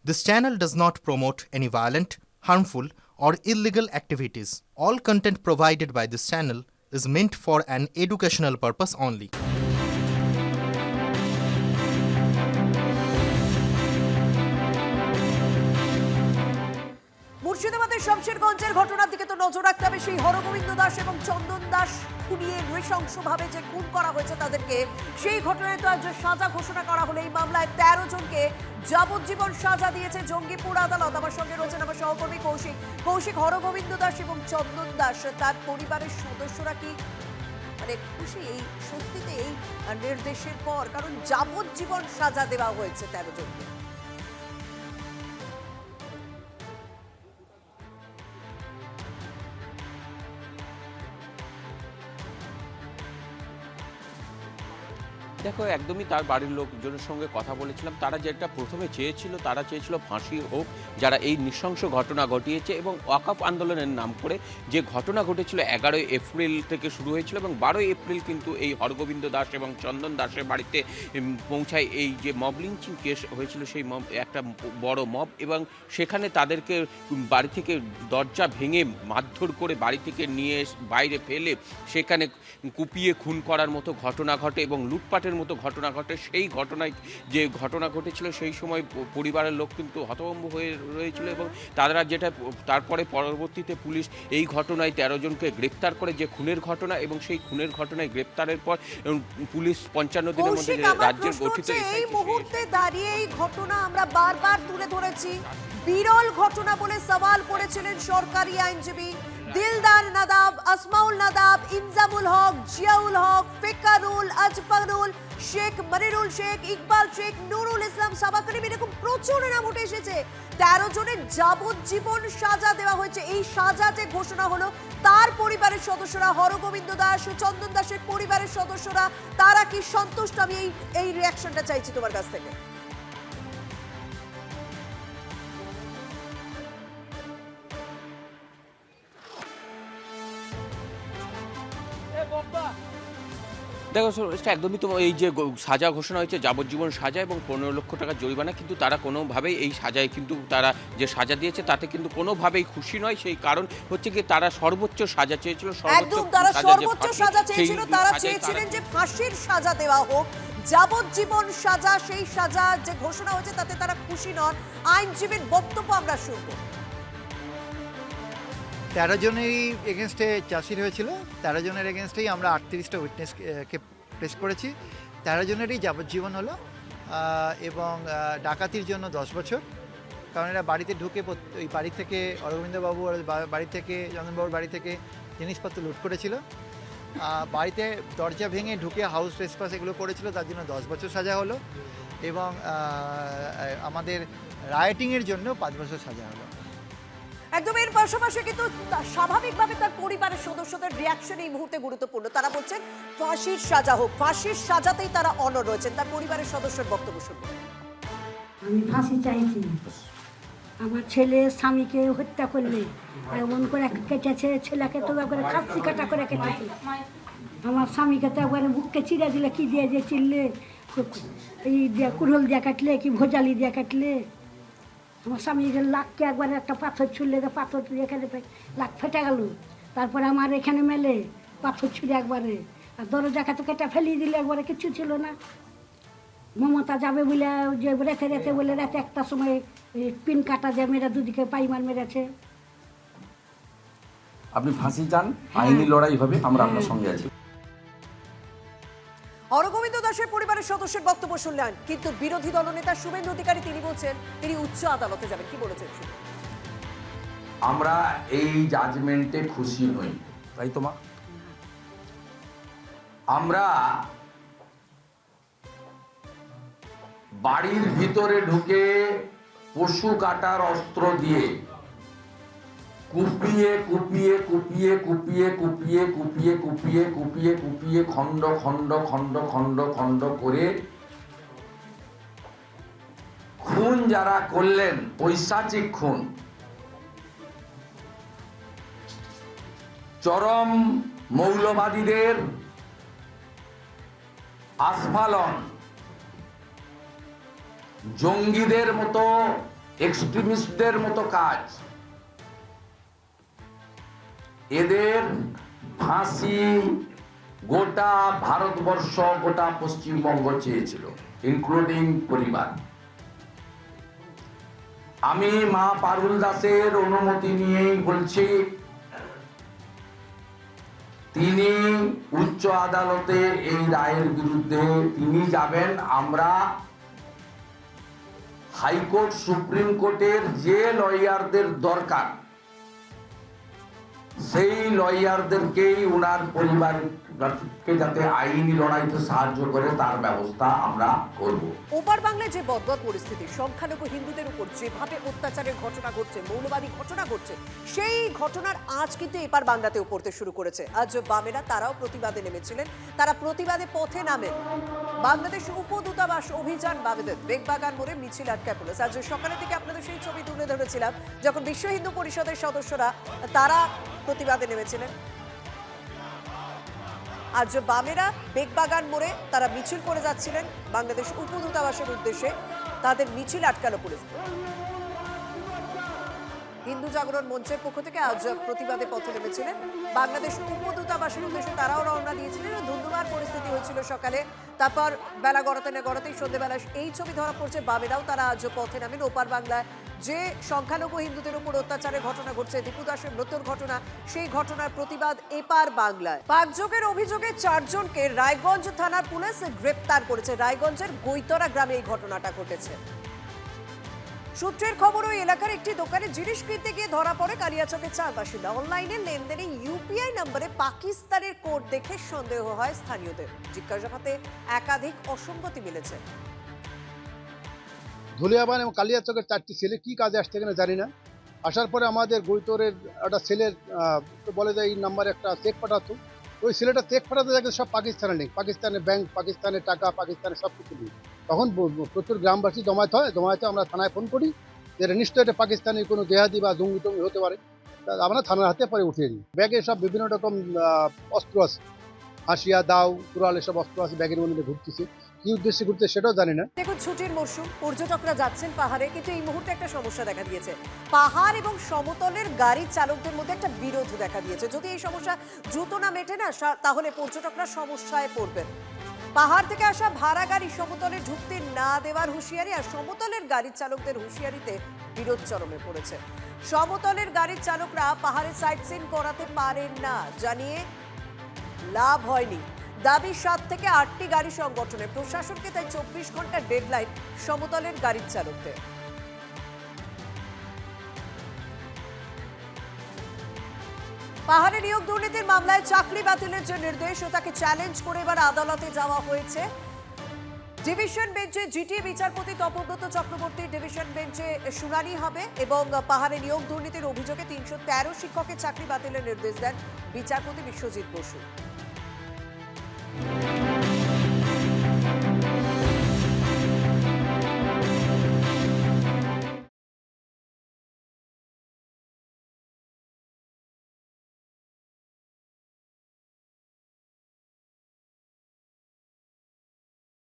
This channel does not promote any violent, harmful, or illegal activities. All content provided by this channel is meant for an educational purpose only. মুর্শিদাবাদের শমশেরগঞ্জের ঘটনার দিকে তো নজর রাখতে হবে। সেই হরগোবিন্দ দাস এবং চন্দন দাস খুনিয়ে নৃশংসভাবে যে খুন করা হয়েছে তাদেরকে, সেই ঘটনায় তো আজ সাজা ঘোষণা করা হলো। এই মামলায় 13 জনকে যাবজ্জীবন সাজা দিয়েছে জঙ্গিপুর আদালত। আমার সঙ্গে রয়েছেন আমার সহকর্মী কৌশিক। হরগোবিন্দ দাস এবং চন্দন দাস তার পরিবারের সদস্যরা কি খুশি এই স্বস্তিতে, এই নির্দেশের পর? কারণ যাবজ্জীবন সাজা দেওয়া হয়েছে 13 জনকে। দেখো, একদমই তার বাড়ির লোকজনের সঙ্গে কথা বলেছিলাম। তারা যেটা প্রথমে চেয়েছিল, তারা চেয়েছিল ফাঁসি হোক যারা এই নৃশংস ঘটনা ঘটিয়েছে, এবং ওয়াকফ আন্দোলনের নাম করে যে ঘটনা ঘটেছিল 11 এপ্রিল থেকে শুরু হয়েছিল, এবং 12 এপ্রিল কিন্তু এই হরগোবিন্দ দাস এবং চন্দন দাসের বাড়িতে পৌঁছায় এই যে মব লিঞ্চিং কেস হয়েছিল, সেই মব একটা বড় মব, এবং সেখানে তাদেরকে বাড়ি থেকে দরজা ভেঙে মারধর করে বাড়ি থেকে নিয়ে বাইরে ফেলে সেখানে কুপিয়ে খুন করার মতো ঘটনা ঘটে এবং লুটপাটের মতো ঘটনা ঘটে। সেই ঘটনায় যে ঘটনা ঘটেছিল সেই সময় পরিবারের লোক কিন্তু হতভম্ব হয়ে রয়েছিল, এবং তারা যেটা তারপরে পরবর্তীতে পুলিশ এই ঘটনায় 13 জনকে গ্রেপ্তার করে, যে খুনের ঘটনা, এবং সেই খুনের ঘটনায় গ্রেপ্তারের পর পুলিশ 55 দিনের মধ্যে রাজ্যের গঠিত এই মুহূর্তে দাঁড়িয়ে এই ঘটনা আমরা বারবার তুলে ধরেছি, বিরল ঘটনা বলে সওয়াল করেছিলেন সরকারি আইনজীবী দিলদার নাদাব, আসমাউল নাদাব, ইনজামুল হক, জিয়াউল হক, ফিকারুল, আজফরুল শেখ, মনিরুল শেখ, ইকবাল শেখ, নুরুল ইসলাম, সাবাকরিম, এরকম প্রচুর নাম উঠে এসেছে। 13 জনের যাবজ্জীবন সাজা দেওয়া হয়েছে। এই সাজা যে ঘোষণা হলো, তার পরিবারের সদস্যরা, হরগোবিন্দ দাস ও চন্দন দাসের পরিবারের সদস্যরা, তারা কি সন্তুষ্ট? আমি এই রিয়াকশনটা চাইছি তোমার কাছ থেকে। দেখো, একদমই তো এই যে সাজা ঘোষণা হয়েছে যাবজ্জীবন সাজা এবং 15 লক্ষ টাকা জরিমানা, কিন্তু তারা কোনোভাবেই এই সাজায় কিন্তু তারা যে সাজা দিয়েছে তাতে কিন্তু কোনোভাবেই খুশি নয়। সেই কারণ হচ্ছে কি, তারা সর্বোচ্চ সাজা চেয়েছিল, সর্বোচ্চ সাজা চেয়েছিল। তারা চেয়েছিলেন যে ফাঁসির সাজা দেওয়া হোক, যাবজ্জীবন সাজা। সেই সাজা যে ঘোষণা হয়েছে তাতে তারা খুশি নন। আইনজীবীর বক্তব্য আমরা শুনবো। 13 জনেরই এগেনস্টে চার্জশিট হয়েছিল। 13 জনের এগেনস্টেই আমরা 38টা উইটনেসকে প্রেস করেছি। 13 জনেরই যাবজ্জীবন হলো, এবং ডাকাতির জন্য 10 বছর। কারণ এরা বাড়িতে ঢুকে ওই বাড়ি থেকে অরবিন্দবাবু বাড়ি থেকে, চন্দনবাবুর বাড়ি থেকে জিনিসপত্র লুট করেছিল। বাড়িতে দরজা ভেঙে ঢুকে হাউস ট্রেসপাস এগুলো করেছিল, তার জন্য 10 বছর সাজা হলো, এবং আমাদের রায়োটিংয়ের জন্য 5 বছর সাজা হলো। একদম। এর পাশাপাশি কিন্তু স্বাভাবিকভাবে তার পরিবারের সদস্যদের রিয়াকশন এই মুহূর্তে গুরুত্বপূর্ণ। তারা বলছেন ফাঁসির সাজা হোক, ফাঁসির সাজাতেই তারা অনড় রয়েছেন। তার পরিবারের সদস্যের বক্তব্য শুনব। আমি ফাঁসি চাইছি। আমার ছেলে স্বামীকে হত্যা করলে এমন করে কেটেছে, ছেলেকে তো একবারে খাসি কাটা করে কেটেছে। আমার স্বামীকে তো একবারে বুককে চিড়ে দিলে, কি দিয়ে যে চিনলে, এই দিয়ে কুড়োল দিয়ে কাটলে কি ভোজালি দিয়ে কাটলে। আমার স্বামীকে লাককে একবারে একটা পাথর ছুড়লে, পাথর এখানে লাক ফেটে গেল। তারপরে আমার এখানে মেলে পাথর ছুঁড়ে একবারে, আর দরজা খাতে কেটে ফেলিয়ে দিলে, একবারে কিছু ছিল না। মমতা যাবে বলে যে রেতে বলে রাতে 1টার সময় পিন কাটা যে মেরে দুদিকে পাইমার মেরেছে। আপনি ফাঁসি চান, আইনি লড়াই হবে, আমরা আপনার সঙ্গে আছি। হরগোবিন্দ দাসের পরিবারের সদস্যের বক্তব্য শুনলেন, কিন্তু বিরোধী দলনেতা শুভেন্দু অধিকারী তিনি বলছেন তিনি উচ্চ আদালতে যাবেন। কি বলেছেন? আমরা এই জাজমেন্টে খুশি নই, তাই তো মা? আমরা বাড়ির ভিতরে ঢুকে পশু কাটার অস্ত্র দিয়ে কুপিয়ে কুপিয়ে কুপিয়ে কুপিয়ে কুপিয়ে কুপিয়ে কুপিয়ে কুপিয়ে কুপিয়ে খণ্ড খণ্ড খণ্ড খণ্ড খণ্ড করে খুন যারা করলেন, পৈশাচিক খুন, চরম মৌলবাদীদের আস্ফালন, জঙ্গিদের মতো এক্সট্রিমিস্টদের মতো কাজ। এদের ফাঁসি গোটা ভারতবর্ষ, গোটা পশ্চিমবঙ্গ চেয়েছিল, ইনক্লুডিং পরিবার। আমি মা পারুল দাসের অনুমতি নিয়েই বলছি, তিনি উচ্চ আদালতে এই রায়ের বিরুদ্ধে তিনি যাবেন। আমরা হাইকোর্ট, সুপ্রিম কোর্টের যে লয়ারদের দরকার সেই লয়ারদেরকেই উনার পরিবারকে যাতে আইনি লড়াইতে সাহায্য করে তার ব্যবস্থা আমরা করব। ওপার বাংলায় যে বদবদ পরিস্থিতি, সংখ্যালঘু হিন্দুদের উপর যেভাবে অত্যাচারের ঘটনা ঘটছে, মৌলবাদী ঘটনা ঘটছে, সেই ঘটনার আজ কিন্তু এপার বাংলাতেও পড়তে শুরু করেছে। আজ বামেরা তারাও প্রতিবাদে নেমেছিলেন, তারা প্রতিবাদে পথে নামেন। বাংলাদেশ উপদূতাবাস অভিযান বামেদের বেগবাগান মোড়ে মিছিল আটকায় পুলিশ। আজ সকালে থেকে আপনাদের সেই ছবি তুলে ধরেছিলাম, যখন বিশ্ব হিন্দু পরিষদের সদস্যরা তারা প্রতিবাদে নেমেছিলেন। আজ বামেরা বেগবাগান মোড়ে তারা মিছিল করে যাচ্ছিলেন বাংলাদেশ উপদূতাবাসের উদ্দেশ্যে, তাদের মিছিল আটকালো পুলিশ। হিন্দু জাগরণ মঞ্চের পক্ষ থেকে আজ প্রতিবাদে পথে নেমেছিলেন বাংলাদেশ উপদূতাবাসের উদ্দেশ্যে, তারাও রওনা দিয়েছিলেন। ধুন্ধুমার পরিস্থিতি হয়েছিল সকালে, তারপর বেলা গড়াতেই সন্ধ্যেবেলা এই ছবি ধরা পড়ছে। বামেরাও তারা আজ পথে নামেন। ওপার বাংলায় যে সংখ্যালঘু হিন্দুদের উপর অত্যাচারের ঘটনা ঘটছে, দীপু দাসের মৃত্যুর ঘটনা, সেই ঘটনার প্রতিবাদ এপার বাংলায়। পাকযোগের অভিযোগে 4 জনকে রায়গঞ্জ থানার পুলিশ গ্রেপ্তার করেছে। রায়গঞ্জের গৈতরা গ্রামে এই ঘটনাটা ঘটেছে। সূত্রের খবর, ওই এলাকার একটি দোকানে জিনিস কিনতে গিয়ে ধরা পড়ে কালিয়াচকের 4 বাসিন্দা। অনলাইনে লেনদেনে ইউপিআই নম্বরে পাকিস্তানের কোড দেখে সন্দেহ হয় স্থানীয়দের। জিজ্ঞাসাবাদে একাধিক অসঙ্গতি মিলেছে। ধুলিয়াবান এবং কালিয়াচকের 4টি ছেলে কি কাজে আসছে কিনা জানি না। আসার পরে আমাদের গৈতরের একটা ছেলের বলে যে এই নাম্বারে একটা চেক পাঠাতো। ওই ছেলেটা চেক পাঠাতে দেখে সব পাকিস্তানের লিঙ্ক, পাকিস্তানের ব্যাংক, পাকিস্তানের টাকা, পাকিস্তানের সব কিছু লিঙ্ক। তখন প্রচুর গ্রামবাসী জমায়েত আমরা থানায় ফোন করি যে নিশ্চয়ই এটা পাকিস্তানি কোনো দেহাদি বা জঙ্গি টঙ্গি হতে পারে। আমরা থানার হাতে পরে উঠিয়ে দিই। ব্যাগে সব বিভিন্ন রকম অস্ত্র আছে, হাসিয়া, দাও, কুড়াল, এসব অস্ত্র আছে ব্যাগের মধ্যে ঘুরতেছে। কি উদ্দেশ্যে ঘুরতে সেটাও জানি না। দেখুন, ছুটির মরশুম, পর্যটকরা যাচ্ছেন পাহাড়ে, কিন্তু এই মুহূর্তে একটা সমস্যা দেখা দিয়েছে। পাহাড় এবং সমতলের গাড়ি চালকদের মধ্যে একটা বিরোধ দেখা দিয়েছে। যদি এই সমস্যা দ্রুত না মেটে না, তাহলে পর্যটকরা সমস্যায় পড়বেন। পাহাড় থেকে আসা ভাড়া গাড়ি সমতলে ঢুকতে না দেওয়ার হুঁশিয়ারি, আর সমতলের গাড়ির চালকদের হুঁশিয়ারিতে বিরোধ চরমে পড়েছে। সমতলের গাড়ির চালকরা পাহাড়ে সাইট সিন করাতে পারেন না জানিয়ে লাভ হয়নি। দাবি 7 থেকে 8টি গাড়ি সংগঠনে, প্রশাসনকে তাই 24 ঘন্টার ডেডলাইন সমতলের গাড়ির চালকদের। পাহাড়ে নিয়োগ দুর্নীতির মামলায় চাকরি বাতিলের যে নির্দেশ, তাকে চ্যালেঞ্জ করে এবার আদালতে যাওয়া হয়েছে। ডিভিশন বেঞ্চে জিটি বিচারপতি তপব্রত চক্রবর্তীর ডিভিশন বেঞ্চে শুনানি হবে এবং পাহাড়ে নিয়োগ দুর্নীতির অভিযোগে 313 শিক্ষকের চাকরি বাতিলের নির্দেশ দেন বিচারপতি বিশ্বজিৎ বসু।